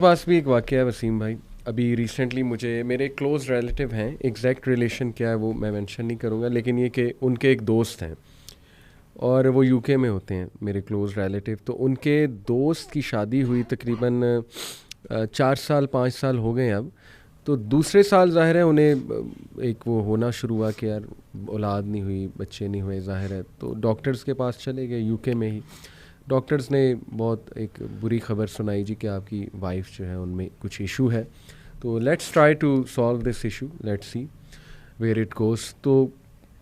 पास भी एक वाक़या है वसीम भाई। अभी रिसेंटली मुझे मेरे क्लोज़ रिलेटिव हैं, एग्जैक्ट रिलेशन क्या है वो मैं मेंशन नहीं करूँगा, लेकिन ये कि उनके एक दोस्त हैं और वो यूके में होते हैं मेरे क्लोज़ रिलेटिव। तो उनके दोस्त की शादी हुई तकरीबन 4 साल 5 साल हो गए अब। तो दूसरे साल ज़ाहिर है उन्हें एक वो होना शुरू हुआ कि यार औलाद नहीं हुई, बच्चे नहीं हुए ज़ाहिर है। तो डॉक्टर्स के पास चले गए यूके में ही। डॉक्टर्स ने बहुत एक बुरी खबर सुनाई जी कि आपकी वाइफ जो है उनमें कुछ इशू है। तो let's try to solve this issue, let's see where it goes. तो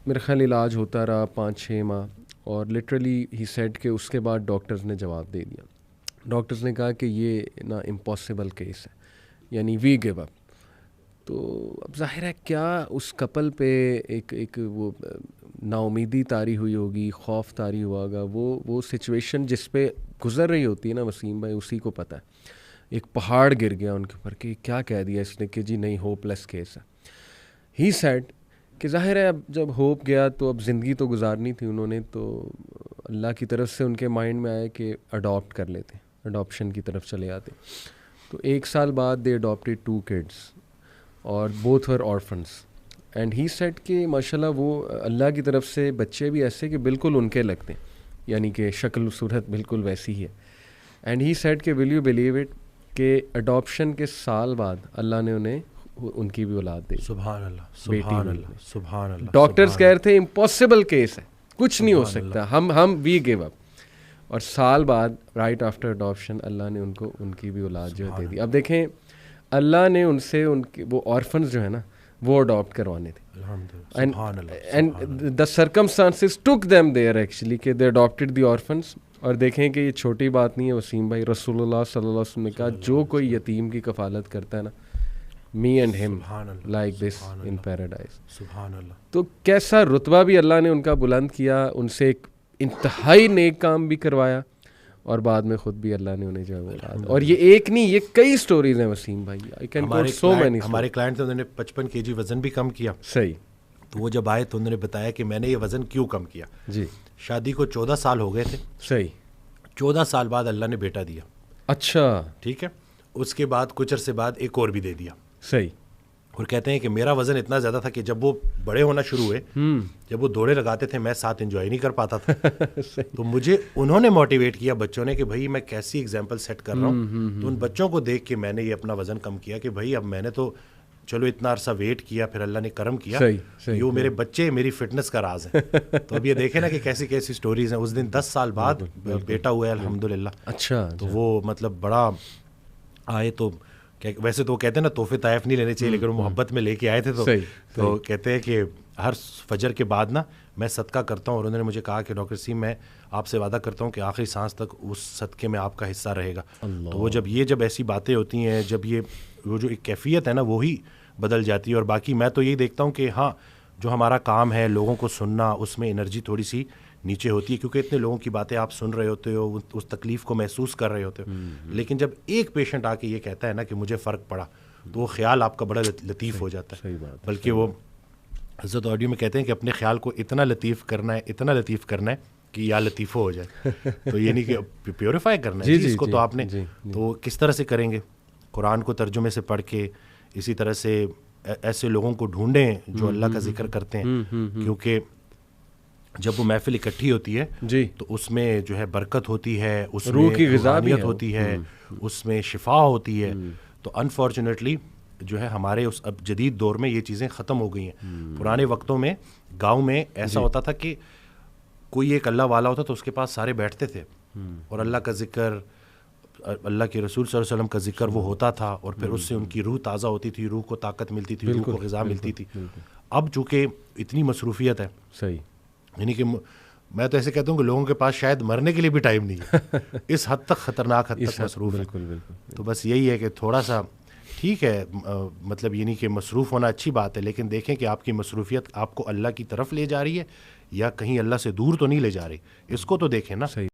मेरे ख्याल इलाज होता रहा 5-6 माह, और लिटरली ही सेड कि उसके बाद डॉक्टर्स ने जवाब दे दिया। डॉक्टर्स ने कहा कि ये ना इम्पॉसिबल केस है, यानी वी गिव अप। तो अब जाहिर है क्या उस कपल पे एक एक वो नाउमीदी तारी हुई होगी, खौफ तारी हुआ होगा। वो सिचुएशन जिस पे गुजर रही होती है ना वसीम भाई, उसी को पता है। एक पहाड़ गिर गया उनके ऊपर कि क्या कह दिया इसने कि जी नहीं, होपलेस केस है। ही सेड कि जाहिर है अब जब होप गया तो अब ज़िंदगी तो गुजारनी थी उन्होंने। तो अल्लाह की तरफ से उनके माइंड में आया कि अडॉप्ट कर लेते, अडॉप्शन की तरफ चले आते। तो 1 साल बाद दे अडॉप्टेड 2 किड्स और both were orphans. And he said कि माशाल्लाह वो अल्लाह की तरफ से बच्चे भी ऐसे कि बिल्कुल उनके लगते हैं, यानी कि शक्ल सूरत बिल्कुल वैसी ही है। एंड ही सेड कि विल यू बिलीव इट कि अडॉप्शन के साल बाद अल्लाह ने उन्हें उनकी भी औलाद दी। सुभान अल्लाह, बेटी सुभान हुई अल्लाह, सुभान अल्लाह। डॉक्टर्स कह रहे थे इम्पॉसिबल केस है, कुछ नहीं हो सकता, हम वी गिव अप। और साल बाद राइट आफ्टर अडॉप्शन अल्लाह ने उनको उनकी भी औलाद जो है दे दी। अब देखें अल्लाह ने उनसे उनके वो ऑर्फन्स जो है ना वो अडॉप्ट करवाने थे। And the circumstances took them there actually कि दे अडॉप्टेड द ऑर्फन्स। और देखें कि ये छोटी बात नहीं है वसीम भाई, रसूलुल्लाह सल्लल्लाहु अलैहि वसल्लम ने कहा जो कोई यतीम की कफालत करता है ना, me and him like this in paradise. सुभान अल्लाह। तो कैसा रुतबा भी अल्लाह ने उनका बुलंद किया, उनसे एक इंतहाई नेक काम भी करवाया, और बाद में खुद भी अल्लाह ने उन्हें जो है औलाद। और ये एक नहीं, ये कई स्टोरीज हैं वसीम भाई। I can coat so many. हमारे क्लाइंट थे, उन्होंने 55 kg वजन भी कम किया। सही। तो वो जब आए तो उन्होंने बताया कि मैंने ये वजन क्यों कम किया जी। शादी को 14 साल हो गए थे। सही। 14 साल बाद अल्लाह ने बेटा दिया। अच्छा। ठीक है। उसके बाद कुछ अरसे बाद एक और भी दे दिया। सही। और कहते हैं कि मेरा वजन इतना ज़्यादा था कि जब वो बड़े होना शुरू हुए, जब वो दौड़े लगाते थे, मैं साथ एंजॉय नहीं कर पाता था। तो मुझे उन्होंने मोटिवेट किया बच्चों ने कि भाई मैं कैसी एग्जांपल सेट कर रहा हूँ। तो उन बच्चों को देख के मैंने ये अपना वजन कम किया कि भाई अब मैंने तो चलो इतना अरसा वेट किया, फिर अल्लाह ने करम किया। सही, ये मेरे बच्चे मेरी फिटनेस का राज है। तो अब ये देखे ना कि कैसी कैसी स्टोरीज हैं। उस दिन 10 साल बाद बेटा हुआ है अल्हम्दुलिल्लाह। अच्छा। तो वो मतलब बड़ा आए तो वैसे तो कहते हैं ना तोहफे तायफ नहीं लेने चाहिए, लेकिन वो मोहब्बत में लेके आए थे। तो कहते हैं कि हर फजर के बाद ना मैं सदका करता हूँ, और उन्होंने मुझे कहा कि डॉक्टर सी मैं आपसे वादा करता हूँ कि आखिरी सांस तक उस सदक़े में आपका हिस्सा रहेगा। तो वो जब ऐसी बातें होती हैं, जब ये वो जो एक कैफियत है ना वो ही बदल जाती है। और बाकी मैं तो यही देखता हूँ कि हाँ, जो हमारा काम है लोगों को सुनना, उसमें एनर्जी थोड़ी सी नीचे होती है, क्योंकि इतने लोगों की बातें आप सुन रहे होते हो, उस तकलीफ़ को महसूस कर रहे होते हो। लेकिन जब एक पेशेंट आके ये कहता है ना कि मुझे फ़र्क पड़ा, तो वो ख्याल आपका बड़ा लतीफ़ हो जाता है। बल्कि वो हज़रत ऑडियो में कहते हैं कि अपने ख्याल को इतना लतीफ़ करना है, इतना लतीफ़ करना है कि या लतीफ़ो हो जाए। तो ये नहीं कि प्योरीफाई करना है इसको, तो आपने तो किस तरह से करेंगे? कुरान को तर्जुमे से पढ़ के, इसी तरह से ऐसे लोगों को ढूंढें जो अल्लाह का जिक्र करते हैं, क्योंकि जब वो महफिल इकट्ठी होती है जी, तो उसमें जो है बरकत होती है, उसमें रूह की ग़िज़ानियत होती है, उसमें शिफा होती है। तो अनफॉर्चुनेटली जो है हमारे उस अब जदीद दौर में ये चीज़ें ख़त्म हो गई हैं। पुराने वक्तों में गांव में ऐसा होता था कि कोई एक अल्लाह वाला होता तो उसके पास सारे बैठते थे, और अल्लाह का जिक्र, अल्लाह के रसूल सल्लल्लाहु अलैहि वसल्लम का जिक्र वो होता था, और फिर उससे उनकी रूह ताज़ा होती थी, रूह को ताकत मिलती थी, रूह को ग़िज़ा मिलती थी। अब चूँकि इतनी मसरूफ़ियत है, सही, यानी कि मैं तो ऐसे कहता हूँ कि लोगों के पास शायद मरने के लिए भी टाइम नहीं है। इस हद तक ख़तरनाक हद तक मसरूफ़ है। तो बस यही है कि थोड़ा सा ठीक है, मतलब ये नहीं कि मसरूफ़ होना अच्छी बात है, लेकिन देखें कि आपकी मसरूफ़ियत आपको अल्लाह की तरफ ले जा रही है या कहीं अल्लाह से दूर तो नहीं ले जा रही, इसको तो देखें ना।